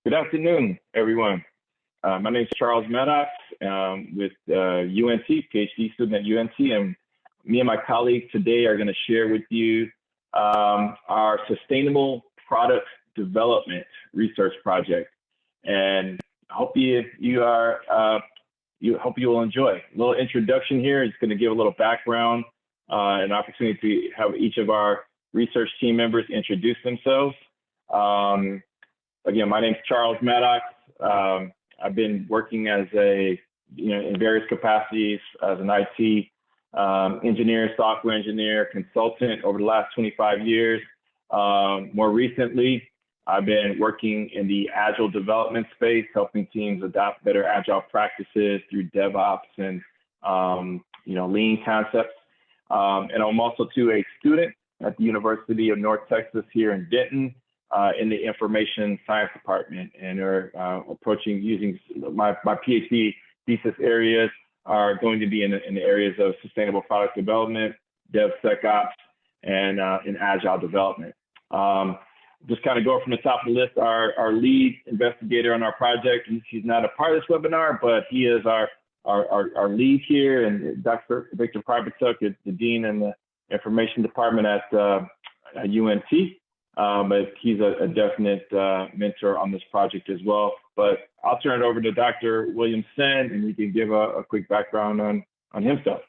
Good afternoon, everyone. My name is Charles Maddox with UNT, PhD student at UNT, and me and my colleagues today are going to share with you our sustainable product development research project. And I hope you will enjoy. A little introduction here is going to give a little background, an opportunity to have each of our research team members introduce themselves. Again, my name is Charles Maddox. I've been working as in various capacities as an IT engineer, software engineer, consultant over the last 25 years. More recently, I've been working in the agile development space, helping teams adopt better agile practices through DevOps and lean concepts. And I'm also a student at the University of North Texas here in Denton in the information science department, and are approaching using my PhD thesis areas are going to be in the areas of sustainable product development, DevSecOps, and in agile development. Just kind of go from the top of the list, our lead investigator on our project. He's not a part of this webinar, but he is our lead here, and Dr. Victor Privatuk is the dean in the information department at UNT. But he's a definite mentor on this project as well. But I'll turn it over to Dr. William Senn, and he can give a quick background on himself.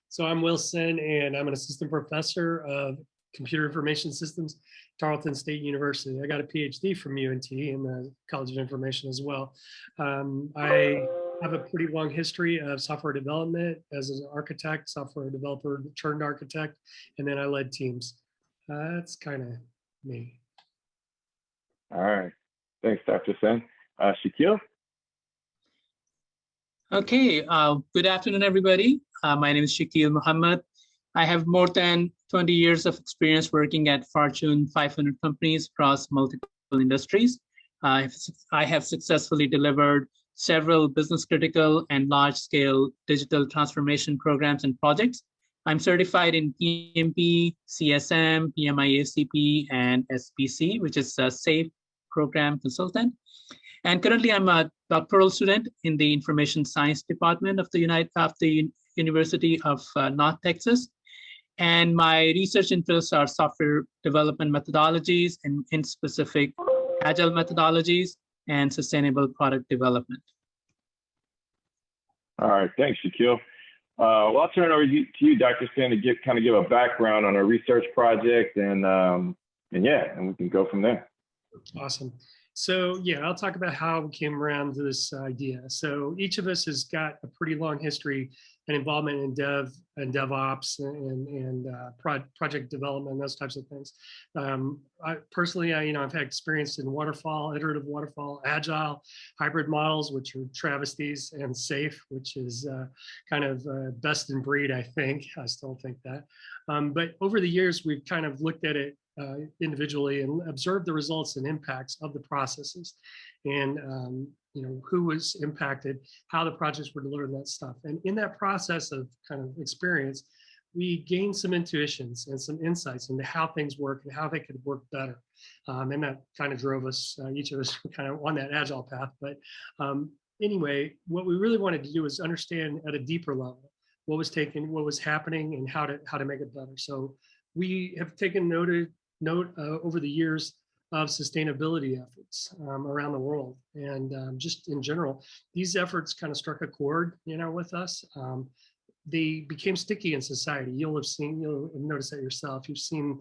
So I'm Will Senn, and I'm an assistant professor of computer information systems, Tarleton State University. I got a PhD from UNT in the College of Information as well. I have a pretty long history of software development as an architect, software developer turned architect, and then I led teams. That's kind of me. All right. Thanks, Dr. Senn. Shakeel? Okay. Good afternoon, everybody. My name is Shakeel Muhammad. I have more than 20 years of experience working at Fortune 500 companies across multiple industries. I have successfully delivered several business critical and large scale digital transformation programs and projects. I'm certified in PMP, CSM, PMI-ACP, and SPC, which is a SAFE program consultant. And currently, I'm a doctoral student in the Information Science Department of the University of North Texas. And my research interests are software development methodologies and in specific agile methodologies and sustainable product development. All right, thanks, Shakeel. Well, I'll turn it over to you, Dr. Senn, to kind of give a background on our research project, and we can go from there. Awesome. So yeah, I'll talk about how we came around to this idea. So each of us has got a pretty long history and involvement in dev and DevOps and project development, those types of things. I personally, I've had experience in waterfall, iterative waterfall, agile, hybrid models, which are travesties, and SAFE, which is kind of best in breed, I think. I still think that. But over the years, we've kind of looked at it individually and observed the results and impacts of the processes, and who was impacted, how the projects were delivered, that stuff. And in that process of kind of experience, we gained some intuitions and some insights into how things work and how they could work better. And that kind of drove us, each of us kind of on that agile path. But anyway, what we really wanted to do is understand at a deeper level what was happening, and how to make it better. So we have taken note over the years of sustainability efforts around the world, and just in general, these efforts kind of struck a chord, with us. They became sticky in society. You'll have noticed that yourself. You've seen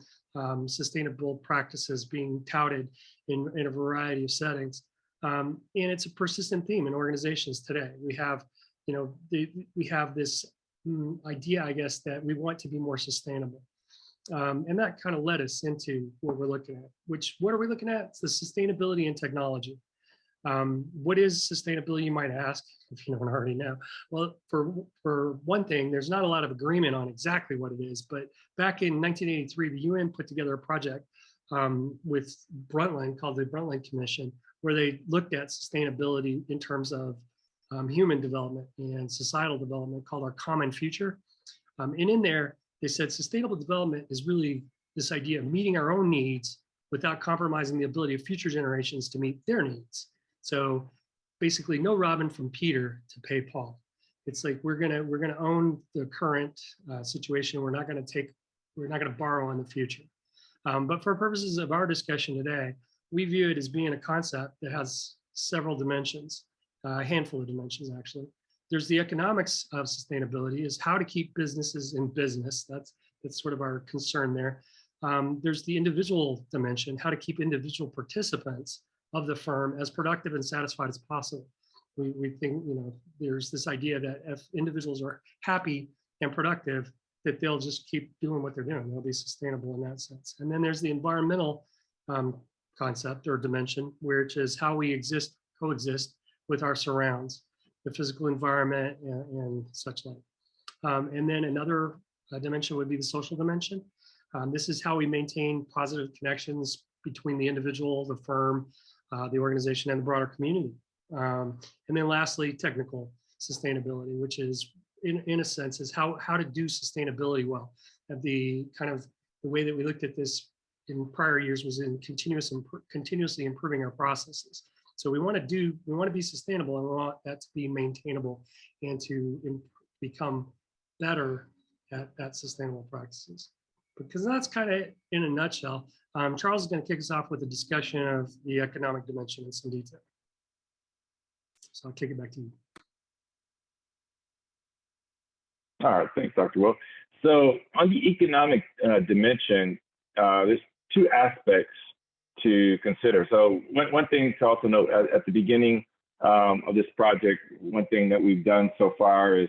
sustainable practices being touted in a variety of settings, and it's a persistent theme in organizations today. We have, we have this idea, I guess, that we want to be more sustainable. And that kind of led us into what we're looking at. What are we looking at? It's the sustainability and technology. What is sustainability, you might ask, if you don't already know? Well, for one thing, there's not a lot of agreement on exactly what it is, but back in 1983, the UN put together a project with Brundtland called the Brundtland Commission, where they looked at sustainability in terms of human development and societal development, called our common future. And in there, they said sustainable development is really this idea of meeting our own needs without compromising the ability of future generations to meet their needs. So basically, no robbing from Peter to pay Paul. It's like we're gonna own the current situation. We're not gonna borrow on the future. But for purposes of our discussion today, we view it as being a concept that has several dimensions, a handful of dimensions actually. There's the economics of sustainability, is how to keep businesses in business. That's sort of our concern there. There's the individual dimension, how to keep individual participants of the firm as productive and satisfied as possible. We think, there's this idea that if individuals are happy and productive, that they'll just keep doing what they're doing. They'll be sustainable in that sense. And then there's the environmental concept or dimension, which is how we coexist with our surrounds, the physical environment and such like. And then another dimension would be the social dimension. This is how we maintain positive connections between the individual, the firm, the organization, and the broader community. And then lastly, technical sustainability, which is in a sense is how to do sustainability well. The way that we looked at this in prior years was in continuously improving our processes. So we want to be sustainable, and we want that to be maintainable and to become better at sustainable practices. Because that's kind of in a nutshell. Charles is going to kick us off with a discussion of the economic dimension in some detail. So I'll kick it back to you. All right, thanks, Dr. Will. So on the economic dimension, there's two aspects to consider. So one thing to also note at the beginning of this project, one thing that we've done so far is,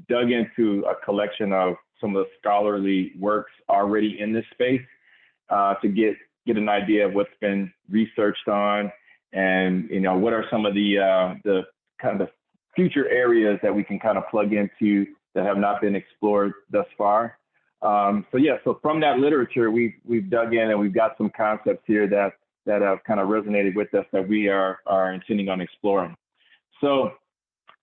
dug into a collection of some of the scholarly works already in this space to get an idea of what's been researched on, and what are some of the kind of the future areas that we can kind of plug into that have not been explored thus far. So from that literature, we've dug in and we've got some concepts here that have kind of resonated with us that we are intending on exploring. So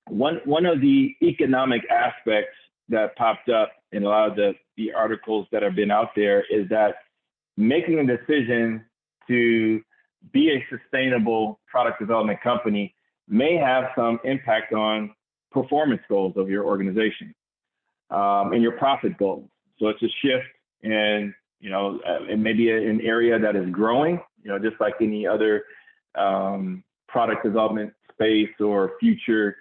one of the economic aspects that popped up in a lot of the articles that have been out there is that making a decision to be a sustainable product development company may have some impact on performance goals of your organization and your profit goals. So it's a shift in, it may be an area that is growing, just like any other product development space or future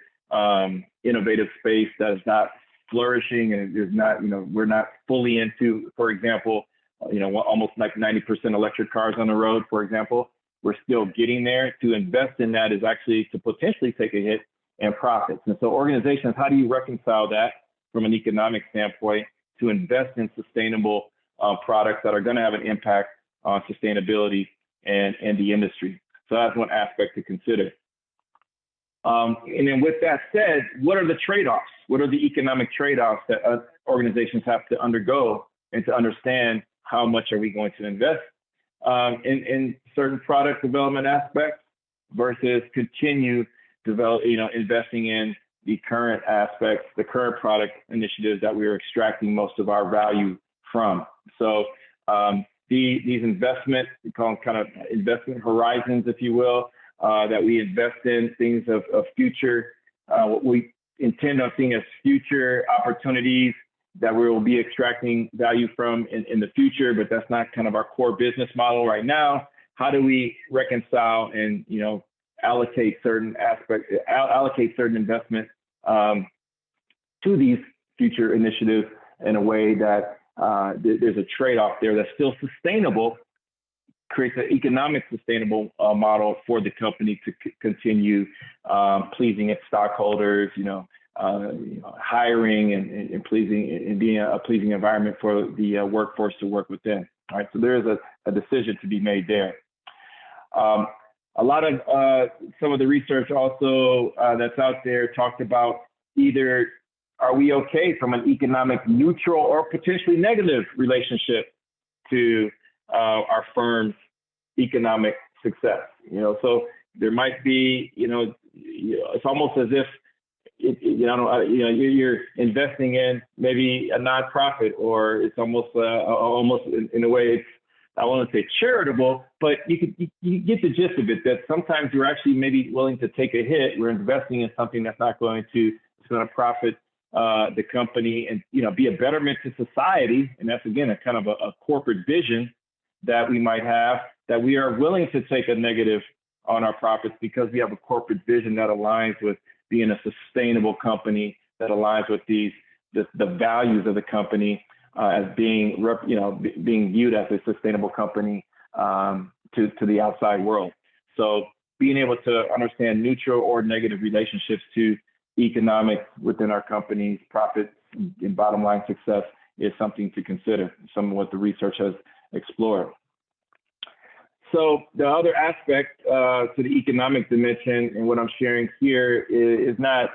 innovative space that is not flourishing, and there's not, we're not fully into, for example, almost like 90% electric cars on the road, for example. We're still getting there. To invest in that is actually to potentially take a hit in profits. And so organizations, how do you reconcile that from an economic standpoint to invest in sustainable products that are going to have an impact on sustainability and the industry? So that's one aspect to consider. And then with that said, what are the trade-offs? What are the economic trade-offs that organizations have to undergo and to understand how much are we going to invest in certain product development aspects versus continue investing in the current aspects, the current product initiatives that we are extracting most of our value from. So these investment, we call them kind of investment horizons, if you will, that we invest in things of future, what we intend on seeing as future opportunities that we will be extracting value from in the future, but that's not kind of our core business model right now. How do we reconcile and, allocate certain aspects, allocate certain investment to these future initiatives in a way that there's a trade-off there that's still sustainable, creates an economic sustainable model for the company to continue pleasing its stockholders, hiring and pleasing and being a pleasing environment for the workforce to work within. All right, so there is a decision to be made there. A lot of some of the research also that's out there talked about either are we okay from an economic neutral or potentially negative relationship to our firm's economic success. So there might be, it's almost as if you're investing in maybe a nonprofit, or it's almost in a way I won't say charitable, but you get the gist of it, that sometimes we're actually maybe willing to take a hit. We're investing in something that's not going to, it's going to profit the company and, be a betterment to society. And that's, again, a kind of a corporate vision that we might have, that we are willing to take a negative on our profits because we have a corporate vision that aligns with being a sustainable company, that aligns with the values of the company as being, being viewed as a sustainable company to the outside world. So being able to understand neutral or negative relationships to economics within our company's profits and bottom line success is something to consider, some of what the research has explored. So the other aspect to the economic dimension, and what I'm sharing here is not,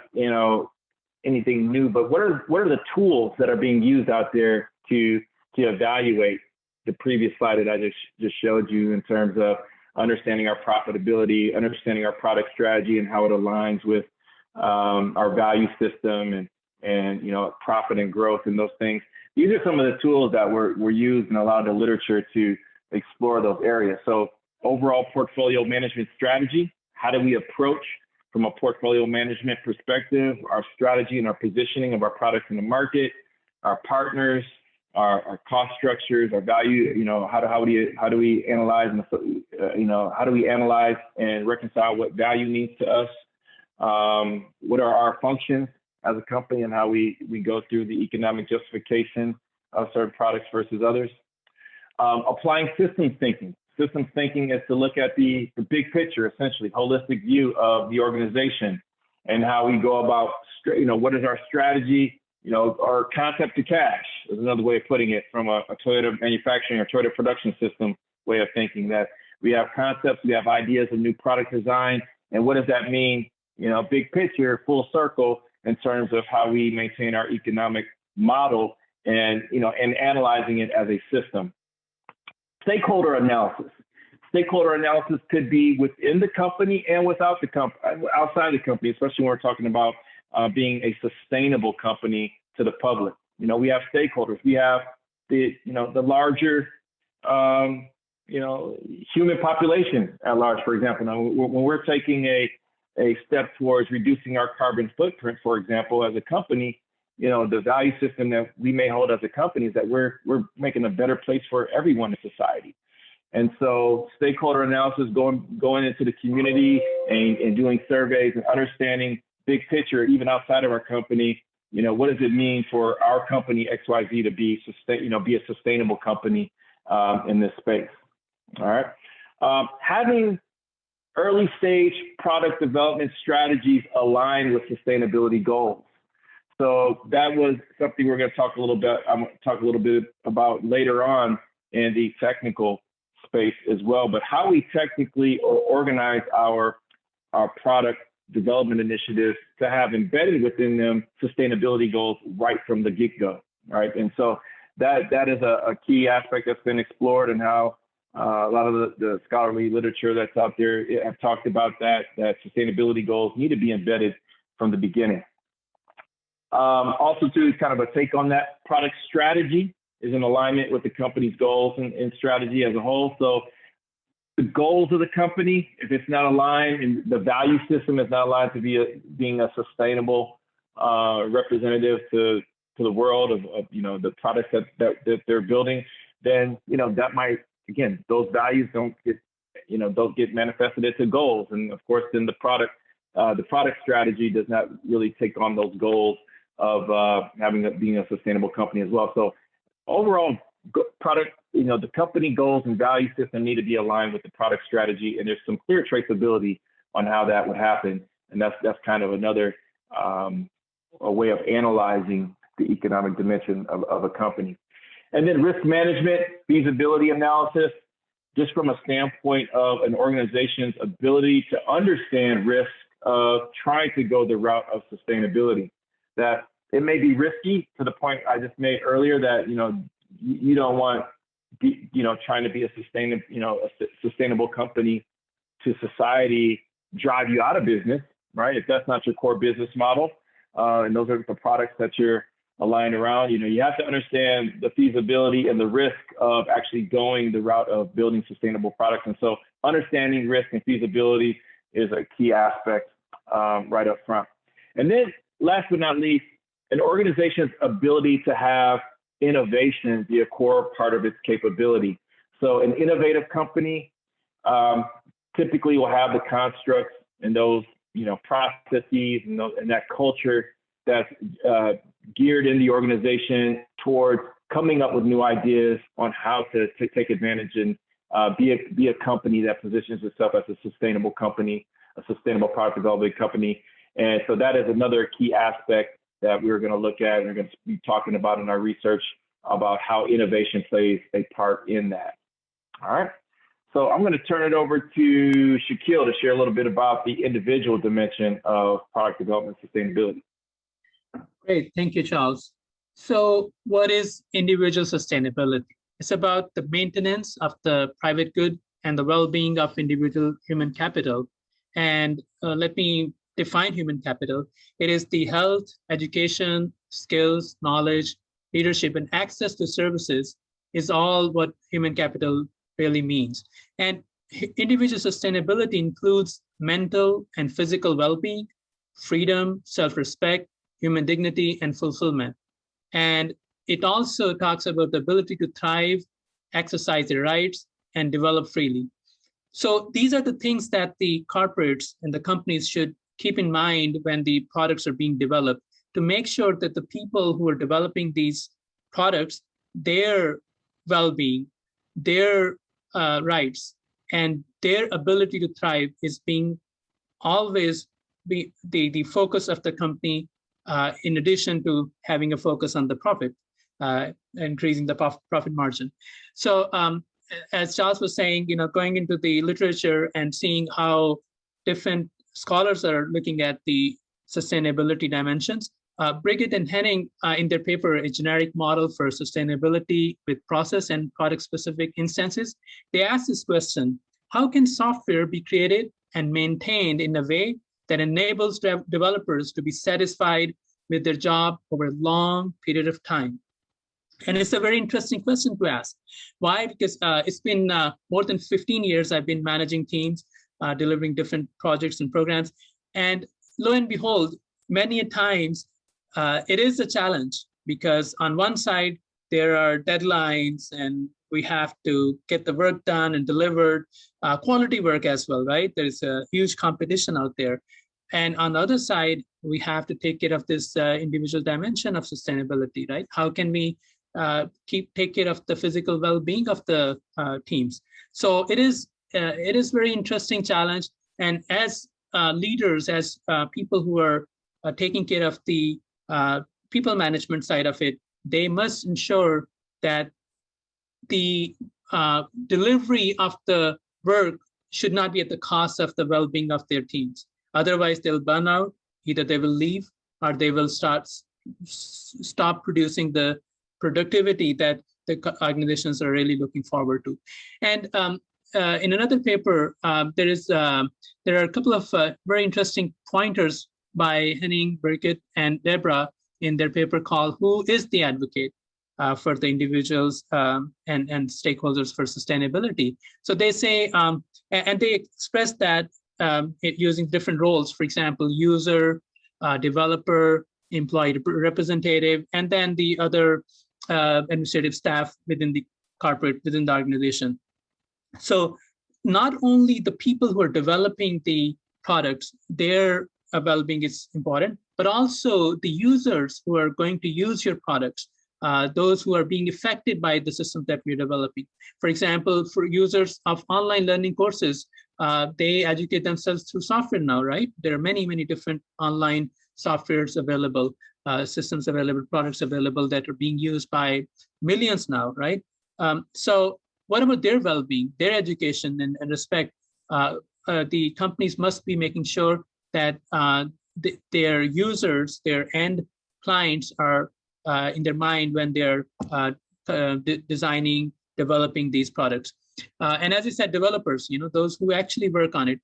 anything new, but what are the tools that are being used out there to evaluate the previous slide that I just showed you in terms of understanding our profitability, understanding our product strategy and how it aligns with our value system and profit and growth and those things. These are some of the tools that were used in a lot of the literature to explore those areas. So overall portfolio management strategy, how do we approach from a portfolio management perspective, our strategy and our positioning of our products in the market, our partners, our cost structures, our value, how do we analyze and, how do we analyze and reconcile what value means to us? What are our functions as a company and how we go through the economic justification of certain products versus others? Applying systems thinking. Systems thinking is to look at the big picture, essentially, holistic view of the organization and how we go about, what is our strategy, our concept to cash is another way of putting it from a Toyota manufacturing or Toyota production system way of thinking, that we have concepts, we have ideas of new product design, and what does that mean, big picture, full circle in terms of how we maintain our economic model and, and analyzing it as a system. Stakeholder analysis. Stakeholder analysis could be within the company and without the company, outside the company, especially when we're talking about being a sustainable company to the public. We have stakeholders. We have the larger, human population at large, for example. Now, when we're taking a step towards reducing our carbon footprint, for example, as a company, the value system that we may hold as a company is that we're making a better place for everyone in society. And so stakeholder analysis, going into the community and doing surveys and understanding big picture, even outside of our company, what does it mean for our company XYZ to be a sustainable company in this space? All right. Having early stage product development strategies aligned with sustainability goals. So that was something we're going to talk a little bit. I'm going to talk a little bit about later on in the technical space as well. But how we technically organize our product development initiatives to have embedded within them sustainability goals right from the get-go, right? And so that is a key aspect that's been explored, and how a lot of the scholarly literature that's out there have talked about that sustainability goals need to be embedded from the beginning. Also, too, kind of a take on that, product strategy is in alignment with the company's goals and strategy as a whole. So the goals of the company, if it's not aligned and the value system is not aligned to being a sustainable representative to the world of the products that they're building, then that might, again, those values don't get manifested into goals. And of course, then the product strategy does not really take on those goals of being a sustainable company as well. So overall product, the company goals and value system need to be aligned with the product strategy, and there's some clear traceability on how that would happen. And that's kind of another a way of analyzing the economic dimension of a company. And then risk management, feasibility analysis, just from a standpoint of an organization's ability to understand risk of trying to go the route of sustainability. That it may be risky to the point I just made earlier, that you don't want trying to be a sustainable company to society drive you out of business, right? If that's not your core business model, and those are the products that you're align around. You have to understand the feasibility and the risk of actually going the route of building sustainable products. And so understanding risk and feasibility is a key aspect right up front. And then last but not least, an organization's ability to have innovation be a core part of its capability. So an innovative company typically will have the constructs and those processes and that culture that's geared in the organization towards coming up with new ideas on how to take advantage and be a company that positions itself as a sustainable company, a sustainable product development company. And so that is another key aspect that we're going to look at and we're going to be talking about in our research about how innovation plays a part in that. All right. So I'm going to turn it over to Shakeel to share a little bit about the individual dimension of product development sustainability. Great. Thank you, Charles. So what is individual sustainability? It's about the maintenance of the private good and the well-being of individual human capital. And let me define human capital. It is the health, education, skills, knowledge, leadership, and access to services is all what human capital really means. And individual sustainability includes mental and physical well-being, freedom, self-respect, human dignity, and fulfillment. And it also talks about the ability to thrive, exercise their rights, and develop freely. So these are the things that the corporates and the companies should keep in mind when the products are being developed, to make sure that the people who are developing these products, their well-being, their rights, and their ability to thrive is being always be the focus of the company, in addition to having a focus on the profit, increasing the profit margin. So as Charles was saying, going into the literature and seeing how different scholars are looking at the sustainability dimensions. Brigitte and Henning, in their paper, A Generic Model for Sustainability with Process and Product-Specific Instances, they asked this question: how can software be created and maintained in a way that enables developers to be satisfied with their job over a long period of time? And it's a very interesting question to ask. Why? Because it's been more than 15 years I've been managing teams, delivering different projects and programs. And lo and behold, many times it is a challenge, because on one side, there are deadlines and we have to get the work done and delivered, quality work as well, right? There's a huge competition out there. And on the other side, we have to take care of this individual dimension of sustainability, right? How can we take care of the physical well-being of the teams? So it is very interesting challenge. And as leaders, as people who are taking care of the people management side of it, they must ensure that the delivery of the work should not be at the cost of the well-being of their teams. Otherwise, they'll burn out. Either they will leave or they will stop producing the productivity that the organizations are really looking forward to. And in another paper, there are a couple of very interesting pointers by Henning, Brigitte, and Deborah in their paper called "Who is the Advocate for the Individuals and Stakeholders for Sustainability?" So they say, and they express that using different roles, for example, user, developer, employee representative, and then the other administrative staff within the organization. So not only the people who are developing the products, their well-being is important, but also the users who are going to use your products, those who are being affected by the system that we're developing. For example, for users of online learning courses, they educate themselves through software now, right? There are many, many different online softwares available, systems available, products available that are being used by millions now, right? So what about their well-being, their education and respect? The companies must be making sure that their users, their end clients are in their mind when they're designing, developing these products. And as I said, developers, those who actually work on it,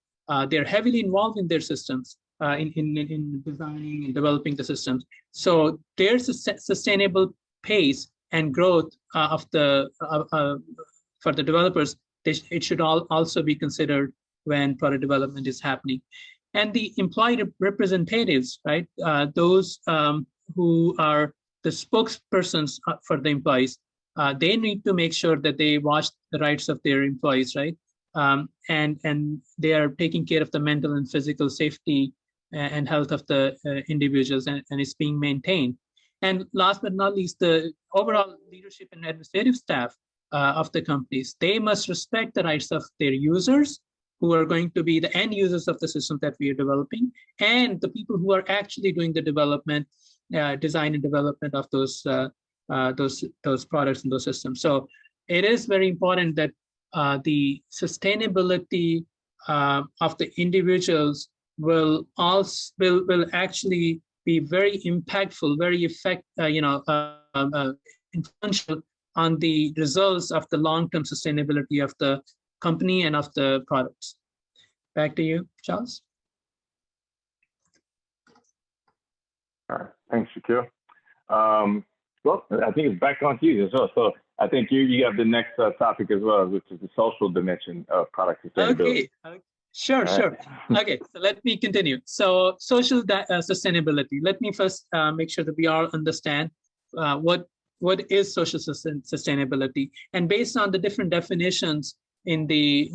they're heavily involved in their systems. in designing and developing the systems. So there's a sustainable pace and growth of the for the developers. It should also be considered when product development is happening. And the employee representatives, right? Those who are the spokespersons for the employees, they need to make sure that they watch the rights of their employees, right? And they are taking care of the mental and physical safety and health of the individuals, and it's being maintained. And last but not least, the overall leadership and administrative staff of the companies, they must respect the rights of their users, who are going to be the end users of the system that we are developing, and the people who are actually doing the development, design and development of those products and those systems. So it is very important that the sustainability of the individuals will actually be very impactful, very influential on the results of the long-term sustainability of the company and of the products. Back to you, Charles. All right, thanks, Shakeel. Well, I think it's back on to you as well. So I think you have the next topic as well, which is the social dimension of product sustainability. Okay. Sure. Okay, so let me continue. So social sustainability. Let me first make sure that we all understand what is social sustainability. And based on the different definitions in the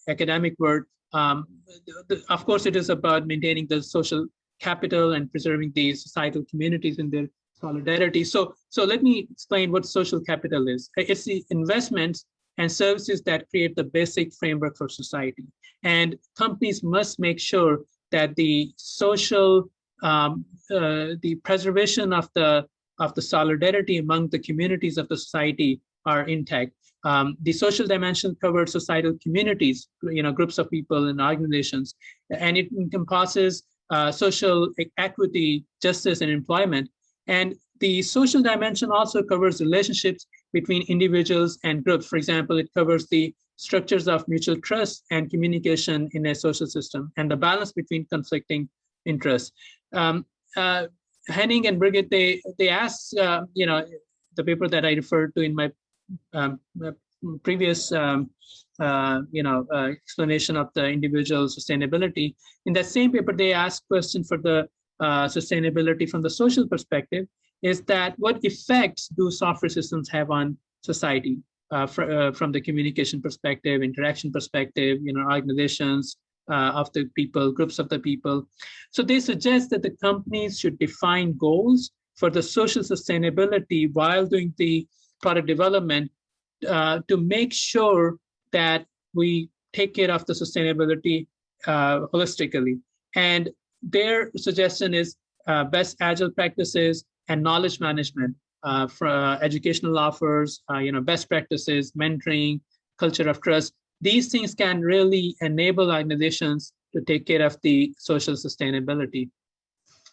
academic world, of course, it is about maintaining the social capital and preserving the societal communities in their solidarity. So let me explain what social capital is. It's the investments and services that create the basic framework for society. And companies must make sure that the social, the preservation of the solidarity among the communities of the society are intact. The social dimension covers societal communities, groups of people and organizations, and it encompasses social equity, justice, and employment. And the social dimension also covers relationships between individuals and groups. For example, it covers the structures of mutual trust and communication in a social system and the balance between conflicting interests. Henning and Brigitte, they asked, the paper that I referred to in my previous explanation of the individual sustainability. In that same paper, they asked question for the sustainability from the social perspective, is that what effects do software systems have on society from the communication perspective, interaction perspective, organizations of the people, groups of the people. So they suggest that the companies should define goals for the social sustainability while doing the product development to make sure that we take care of the sustainability holistically. And their suggestion is best agile practices and knowledge management for educational offers, best practices, mentoring, culture of trust. These things can really enable organizations to take care of the social sustainability.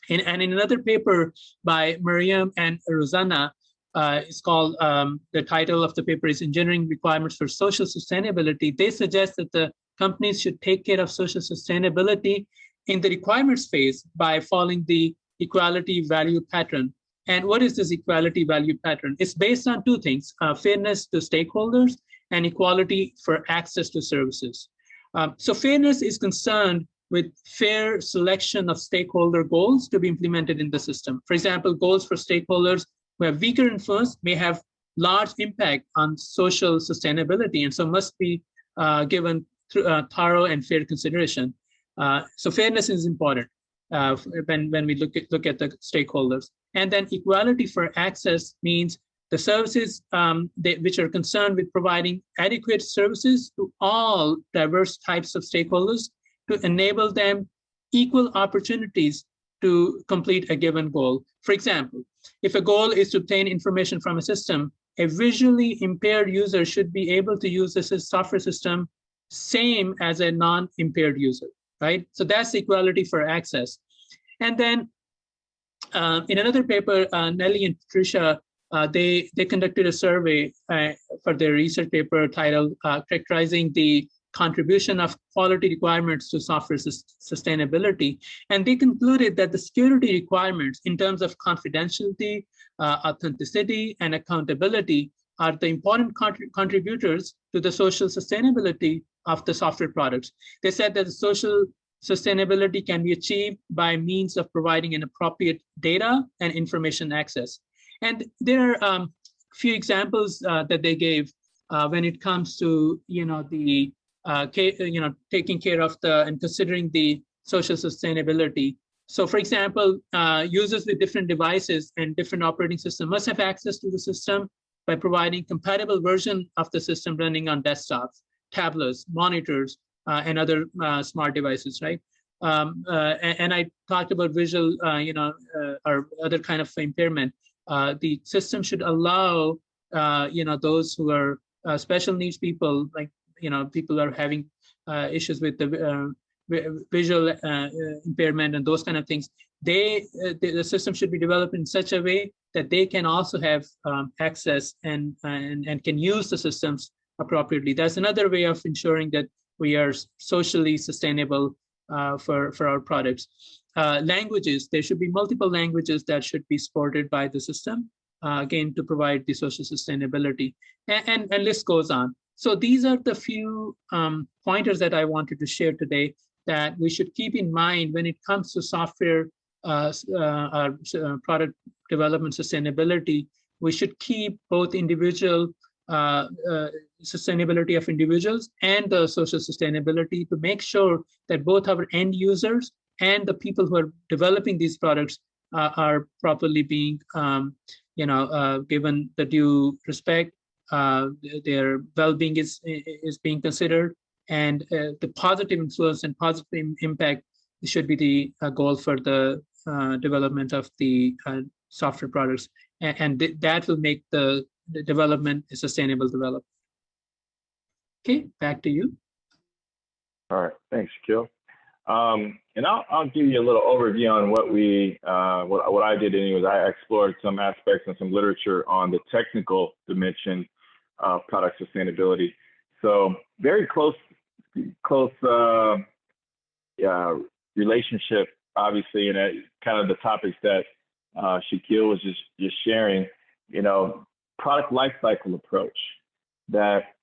And in another paper by Miriam and Rosanna, it's called, the title of the paper is Engineering Requirements for Social Sustainability. They suggest that the companies should take care of social sustainability in the requirements phase by following the equality value pattern. And what is this equality value pattern? It's based on two things, fairness to stakeholders and equality for access to services. So fairness is concerned with fair selection of stakeholder goals to be implemented in the system. For example, goals for stakeholders who have weaker influence may have large impact on social sustainability, and so must be given thorough and fair consideration. So fairness is important when we look at the stakeholders. And then equality for access means the services which are concerned with providing adequate services to all diverse types of stakeholders to enable them equal opportunities to complete a given goal. For example, if a goal is to obtain information from a system, a visually impaired user should be able to use this software system same as a non-impaired user, right? So that's equality for access. And then in another paper, Nelly and Patricia, they conducted a survey for their research paper titled Characterizing the contribution of quality requirements to software sustainability. And they concluded that the security requirements in terms of confidentiality, authenticity, and accountability are the important contributors to the social sustainability of the software products. They said that the social sustainability can be achieved by means of providing an appropriate data and information access. And there are few examples that they gave when it comes to taking care of and considering the social sustainability. So, for example, users with different devices and different operating systems must have access to the system by providing compatible version of the system running on desktops, tablets, monitors, and other smart devices, right? And I talked about visual, or other kind of impairment. The system should allow, those who are special needs people, like, people are having issues with the visual impairment and those kind of things. The system should be developed in such a way that they can also have access and can use the systems appropriately. That's another way of ensuring that we are socially sustainable for our products. Languages, there should be multiple languages that should be supported by the system, again, to provide the social sustainability, and list goes on. So these are the few pointers that I wanted to share today that we should keep in mind when it comes to software product development sustainability. We should keep both individual sustainability of individuals and the social sustainability to make sure that both our end users and the people who are developing these products are properly being given the due respect. Their well-being is being considered, and the positive influence and positive impact should be the goal for the development of the software products, and that will make the development a sustainable development. Okay, back to you. All right, thanks, Shakeel. And I'll give you a little overview on what I did. Anyways, I explored some aspects and some literature on the technical dimension of product sustainability. So very close relationship, obviously, and kind of the topics that Shakeel was just sharing. Product lifecycle approach. That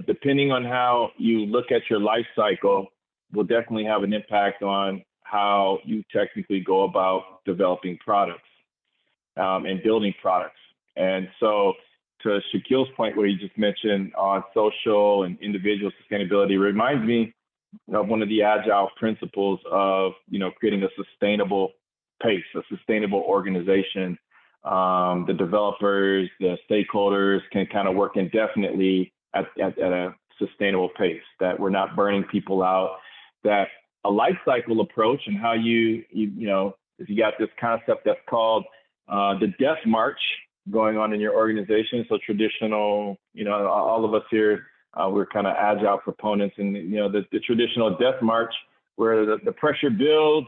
depending on how you look at your life cycle, will definitely have an impact on how you technically go about developing products and building products. And so, to Shakeel's point, where he just mentioned on social and individual sustainability, reminds me of one of the agile principles of creating a sustainable pace, a sustainable organization. The developers, the stakeholders can kind of work indefinitely at a sustainable pace, that we're not burning people out, that a life cycle approach and how if you got this concept that's called the death march going on in your organization. So traditional, all of us here, we're kind of agile proponents, and the traditional death march where the pressure builds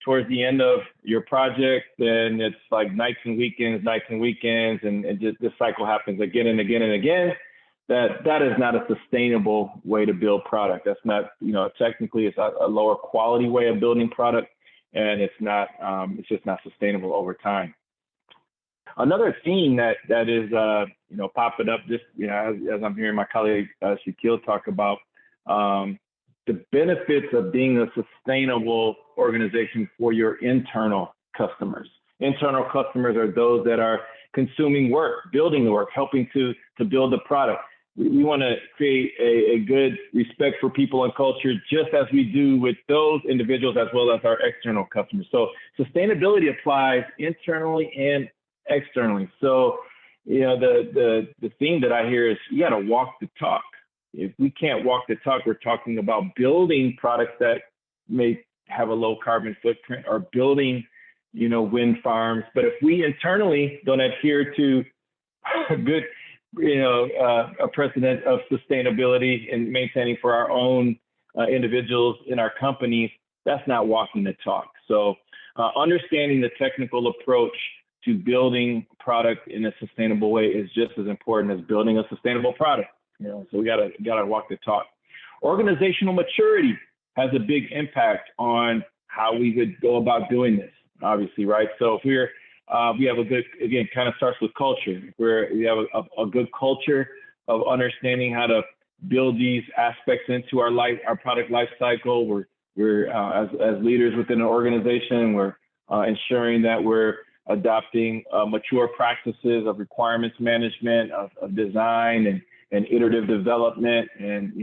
towards the end of your project, then it's like nights and weekends, and just this cycle happens again and again and again. That is not a sustainable way to build product. That's not, technically it's a lower quality way of building product, and it's not, it's just not sustainable over time. Another theme that is, popping up just, as I'm hearing my colleague Shakeel talk about, the benefits of being a sustainable organization for your internal customers. Internal customers are those that are consuming work, building the work, helping to build the product. We want to create a good respect for people and culture, just as we do with those individuals as well as our external customers. So sustainability applies internally and externally. So, the theme that I hear is you got to walk the talk. If we can't walk the talk, we're talking about building products that may have a low carbon footprint, or building, wind farms. But if we internally don't adhere to a good, a precedent of sustainability and maintaining for our own individuals in our companies, that's not walking the talk. So understanding the technical approach to building product in a sustainable way is just as important as building a sustainable product. So we gotta walk the talk. Organizational maturity has a big impact on how we would go about doing this, obviously, right? So if we have a good, again, kind of starts with culture, where we have a good culture of understanding how to build these aspects into our product life cycle. We're as leaders within an organization, we're ensuring that we're adopting mature practices of requirements management, of design and iterative development, and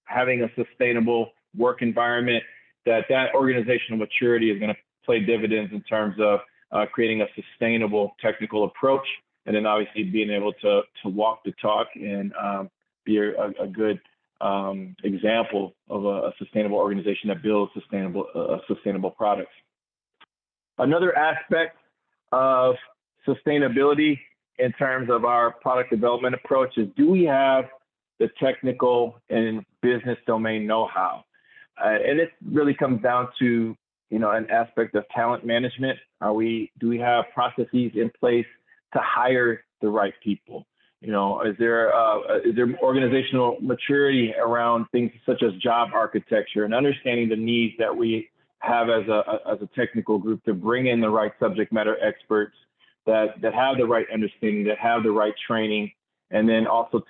having a sustainable work environment. That organizational maturity is going to play dividends in terms of creating a sustainable technical approach, and then obviously being able to walk the talk and be a good example of a sustainable organization that builds sustainable products. Another aspect of sustainability in terms of our product development approach is, do we have the technical and business domain know-how? And it really comes down to an aspect of talent management. Do we have processes in place to hire the right people? Is there organizational maturity around things such as job architecture and understanding the needs that we have as a technical group to bring in the right subject matter experts that have the right understanding, that have the right training, and then also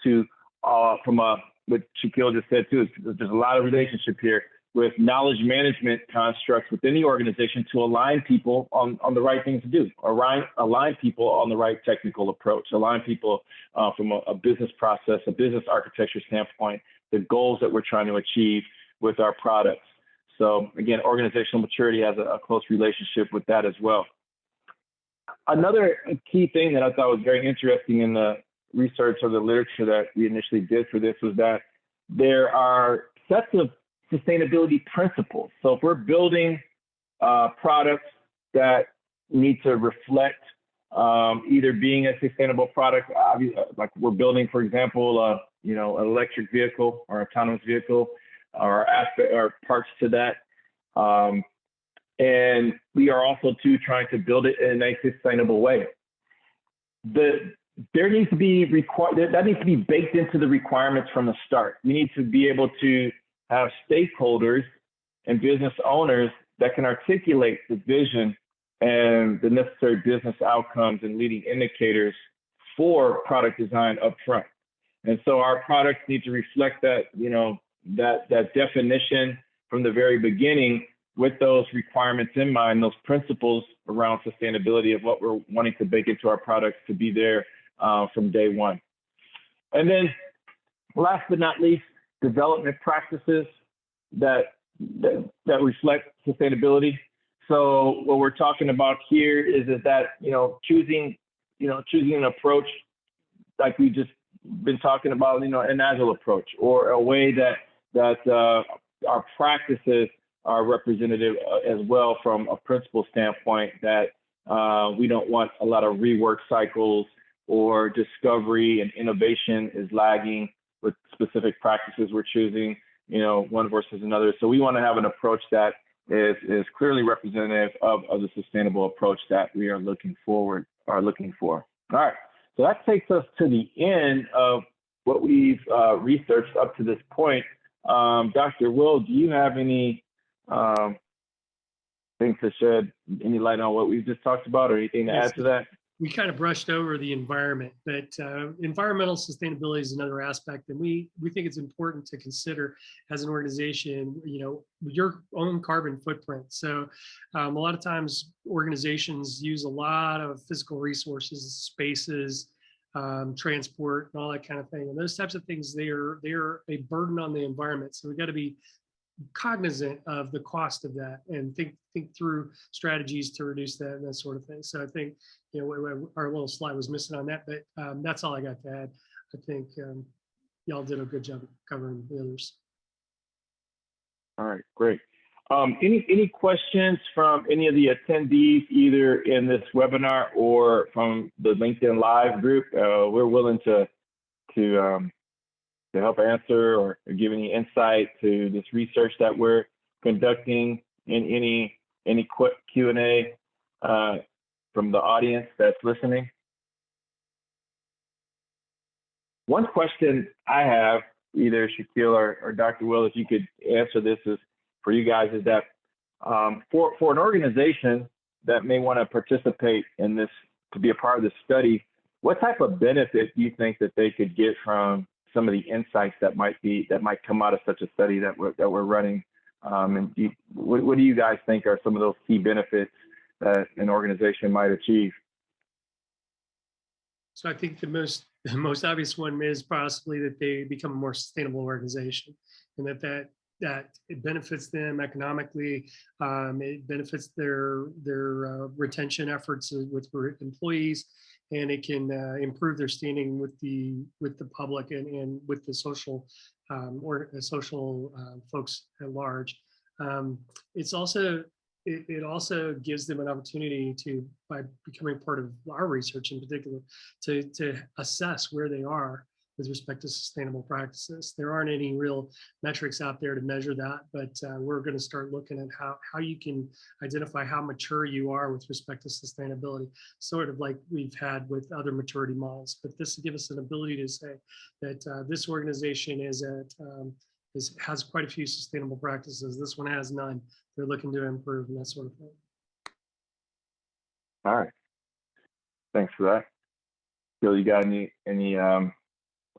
what Shakeel just said too, there's a lot of relationship here with knowledge management constructs within the organization to align people on the right things to do, align people on the right technical approach, align people from a business process, a business architecture standpoint, the goals that we're trying to achieve with our products. So again, organizational maturity has a close relationship with that as well. Another key thing that I thought was very interesting in the research or the literature that we initially did for this was that there are sets of sustainability principles. So if we're building products that need to reflect either being a sustainable product, like we're building, for example, an electric vehicle or autonomous vehicle, or parts to that. And we are also trying to build it in a sustainable way. There needs to be that needs to be baked into the requirements from the start. We need to be able to have stakeholders and business owners that can articulate the vision and the necessary business outcomes and leading indicators for product design up front. And so our products need to reflect that, that definition from the very beginning, with those requirements in mind, those principles around sustainability of what we're wanting to bake into our products to be there from day one. And then last but not least, development practices that reflect sustainability. So what we're talking about here is that choosing an approach like we just been talking about, an agile approach, or a way that our practices are representative as well from a principle standpoint, that we don't want a lot of rework cycles or discovery and innovation is lagging with specific practices we're choosing, one versus another. So we want to have an approach that is clearly representative of the sustainable approach that we are looking for. All right, so that takes us to the end of what we've researched up to this point. Dr. Will, do you have any things to shed any light on what we've just talked about, or anything to add to that? We kind of brushed over the environment, but environmental sustainability is another aspect, and we think it's important to consider as an organization, your own carbon footprint. So a lot of times organizations use a lot of physical resources, spaces, transport, and all that kind of thing. And those types of things, they're a burden on the environment. So we've got to be cognizant of the cost of that and think through strategies to reduce that and that sort of thing. So I think our little slide was missing on that, but that's all I got to add. I think y'all did a good job of covering the others. All right, great. Any questions from any of the attendees, either in this webinar or from the LinkedIn Live group? We're willing to help answer or give any insight to this research that we're conducting, in any quick Q&A from the audience that's listening. One question I have either Shakeel or Dr. Will, if you could answer this, is for you guys, is that for an organization that may want to participate in this, to be a part of this study, what type of benefit do you think that they could get from some of the insights that might come out of such a study that we're running? And what do you guys think are some of those key benefits that an organization might achieve? So I think the most obvious one is possibly that they become a more sustainable organization, and that it benefits them economically. It benefits their retention efforts with employees, and it can improve their standing with the public and with the social folks at large. It also gives them an opportunity to, by becoming part of our research in particular, to assess where they are with respect to sustainable practices. There aren't any real metrics out there to measure that, but we're going to start looking at how you can identify how mature you are with respect to sustainability, sort of like we've had with other maturity models. But this will give us an ability to say that this organization has quite a few sustainable practices. This one has none. They're looking to improve and that sort of thing. All right. Thanks for that. Bill, you got any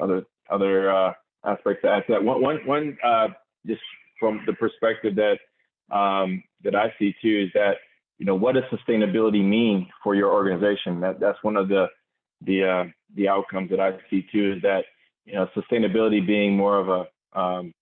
other aspects to add to that? One just from the perspective that I see too is that, what does sustainability mean for your organization? That's one of the outcomes that I see too, is that sustainability being more of a kind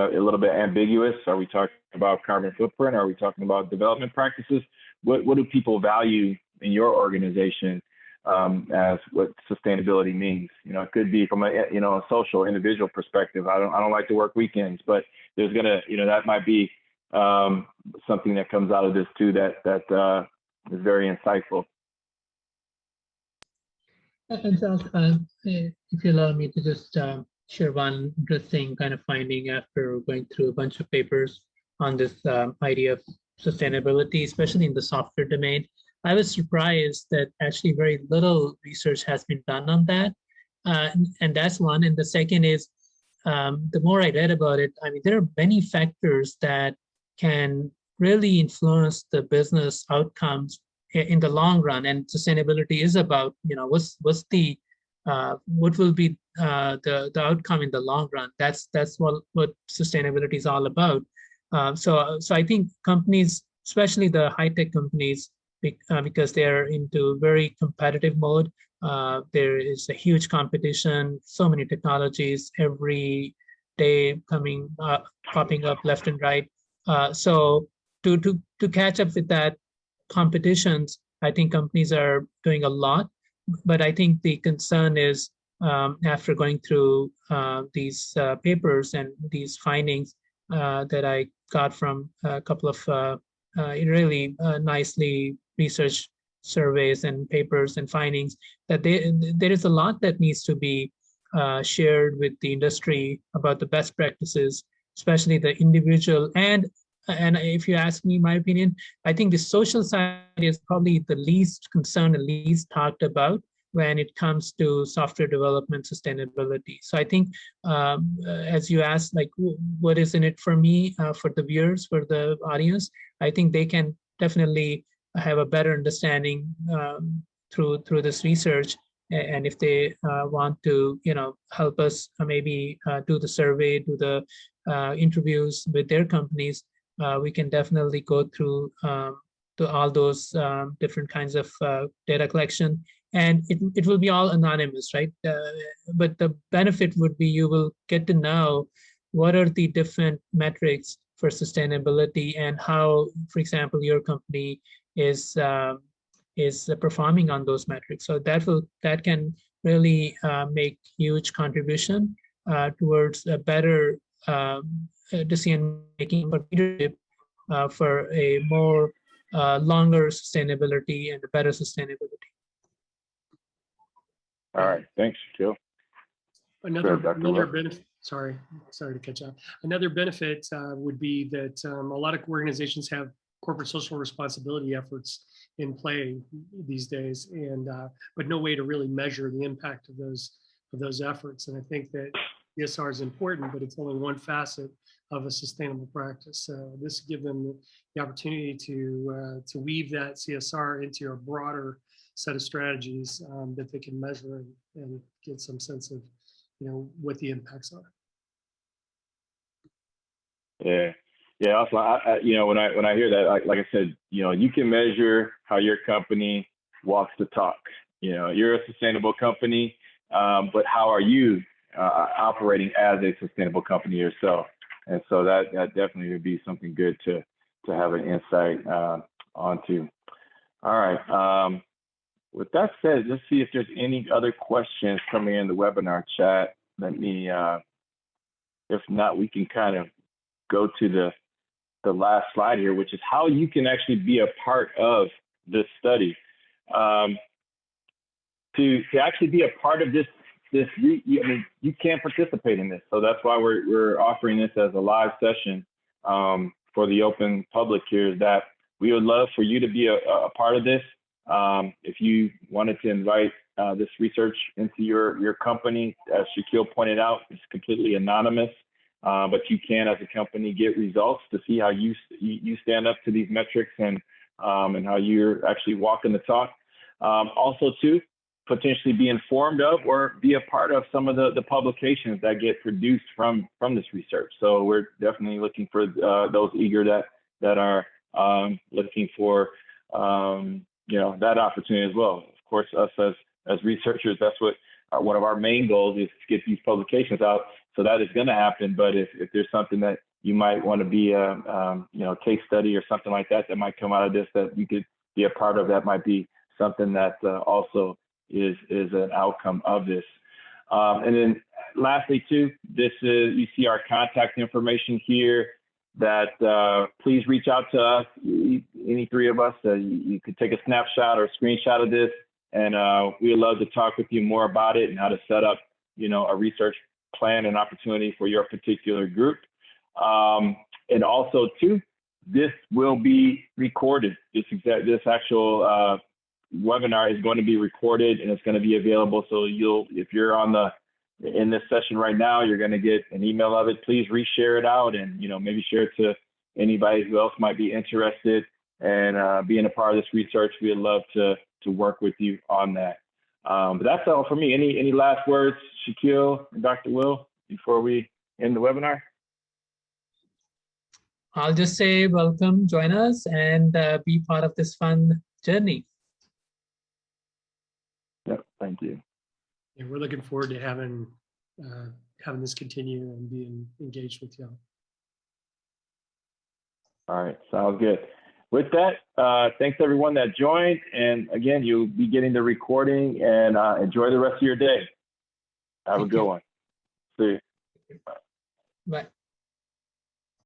of a little bit ambiguous. Are we talking about carbon footprint? Are we talking about development practices? What do people value in your organization as what sustainability means? It could be from a social individual perspective. I don't like to work weekends, but there's that might be something that comes out of this too that is very insightful. And so, if you allow me to just share one interesting kind of finding after going through a bunch of papers on this idea of sustainability, especially in the software domain. I was surprised that actually very little research has been done on that. And that's one. And the second is, the more I read about it, I mean, there are many factors that can really influence the business outcomes in the long run. And sustainability is about, what will be the outcome in the long run. That's what sustainability is all about. So I think companies, especially the high-tech companies, because they're into very competitive mode, there is a huge competition, so many technologies every day popping up left and right. So to catch up with that competitions, I think companies are doing a lot. But I think the concern is, after going through these papers and these findings that I got from a couple of really nicely researched surveys and papers and findings, that there is a lot that needs to be shared with the industry about the best practices, especially the individual. And if you ask me my opinion, I think the social side is probably the least concerned and least talked about when it comes to software development sustainability. So I think, as you asked, like, what is in it for me, for the viewers, for the audience, I think they can definitely have a better understanding through this research. And if they want to, help us maybe do the survey, do the interviews with their companies, we can definitely go through to all those different kinds of data collection. And it will be all anonymous, right? But the benefit would be you will get to know what are the different metrics for sustainability and how, for example, your company is performing on those metrics. So that can really make huge contribution towards a better decision making for leadership for a more longer sustainability and a better sustainability. All right, thanks, Shakeel. Another benefit. Sorry to catch up. Another benefit would be that a lot of organizations have corporate social responsibility efforts in play these days, and but no way to really measure the impact of those efforts. And I think that CSR is important, but it's only one facet of a sustainable practice. So this gives them the opportunity to weave that CSR into a broader set of strategies that they can measure and get some sense of, what the impacts are. Yeah. Yeah. Also, when I hear that, like I said, you can measure how your company walks the talk. You're a sustainable company, but how are you operating as a sustainable company yourself? And so that definitely would be something good to have an insight onto. All right. With that said, let's see if there's any other questions coming in the webinar chat. Let me, if not, we can kind of go to the last slide here, which is how you can actually be a part of this study. To actually be a part of this, you can't participate in this. So that's why we're offering this as a live session for the open public here, is that we would love for you to be a part of this. If you wanted to invite this research into your company, as Shakeel pointed out, it's completely anonymous, but you can, as a company, get results to see how you stand up to these metrics and how you're actually walking the talk. Also, too, potentially be informed of or be a part of some of the publications that get produced from this research. So we're definitely looking for those eager that are looking for that opportunity as well. Of course, us as researchers, that's what one of our main goals is, to get these publications out. So that is going to happen. But if there's something that you might want to be a case study or something like that might come out of this that you could be a part of, that might be something that also is an outcome of this. And then lastly, too, this is, you see our contact information here, that please reach out to us, any three of us. You could take a snapshot or a screenshot of this, and we'd love to talk with you more about it and how to set up, a research plan and opportunity for your particular group. And also, too, this will be recorded. This actual webinar is going to be recorded, and it's going to be available. So if you're in this session right now, you're going to get an email of it. Please reshare it out, and maybe share it to anybody who else might be interested and being a part of this research. We'd love to work with you on that. But that's all for me. Any last words, Shakeel and Dr. Will, before we end the webinar? I'll just say welcome, join us, and be part of this fun journey. Yep, thank you. Yeah, we're looking forward to having this continue and being engaged with y'all. All right, sounds good. With that, thanks everyone that joined. And again, you'll be getting the recording, and enjoy the rest of your day. Have a good one. See you. Bye.